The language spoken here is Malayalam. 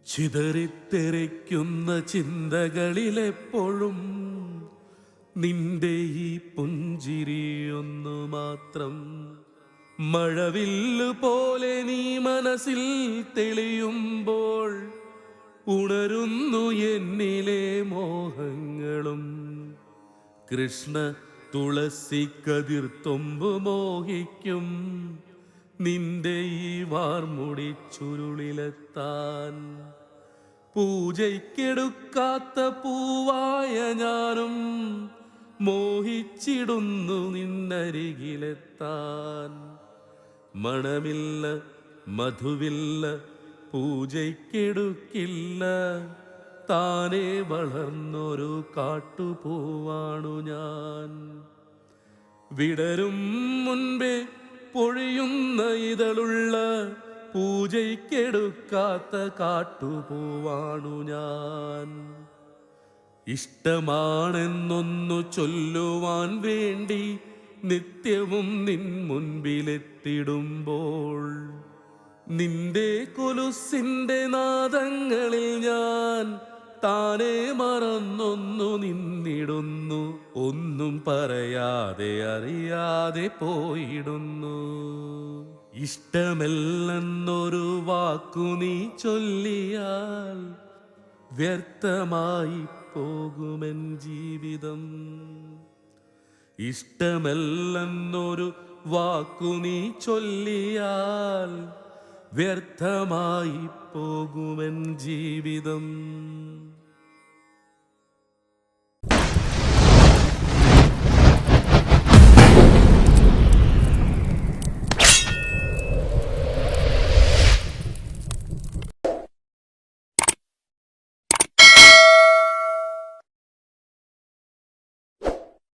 ചിതറിത്തെറിക്കുന്ന ചിന്തകളിലെപ്പോഴും നിന്റെ ഈ പുഞ്ചിരിയൊന്നു മാത്രം. മഴവില്ല് പോലെ നീ മനസ്സിൽ തെളിയുമ്പോൾ ഉണരുന്നു എന്നിലെ മോഹങ്ങളും. കൃഷ്ണ തുളസി കതിർത്തുമ്പ് മോഹിക്കും നിന്റെ ഈ വാർമുടി ചുരുളിലെത്താൻ. പൂജയ്ക്കെടുക്കാത്ത പൂവായ ഞാനും മോഹിച്ചിടുന്നു നിന്നരികിലെത്താൻ. മണമില്ല മധുവില്ല പൂജയ്ക്കെടുക്കില്ല, താനേ വളർന്നൊരു കാട്ടുപൂവാണു ഞാൻ. വിടരും മുൻപേ പൊഴിയുന്ന ഇതളുള്ള പൂജയ്ക്കെടുക്കാത്ത കാട്ടുപൂവാണു ഞാൻ. ഇഷ്ടമാണെന്നൊന്നു ചൊല്ലുവാൻ വേണ്ടി നിത്യവും നിൻ മുൻപിലെത്തിടുമ്പോൾ നിന്റെ കൊലുസിന്റെ നാദങ്ങളിൽ ഞാൻ താനെ മറന്നൊന്നു നിന്നിടുന്നു. ഒന്നും പറയാതെ അറിയാതെ പോയിടുന്നു. ഇഷ്ടമല്ലെന്നൊരു വാക്കു നീ ചൊല്ലിയാൽ വ്യർത്ഥമായി പോകുമെൻ ജീവിതം. ഇഷ്ടമല്ലെന്നൊരു വാക്കു നീ ചൊല്ലിയാൽ വ്യർത്ഥമായി പോകുമെൻ ജീവിതം.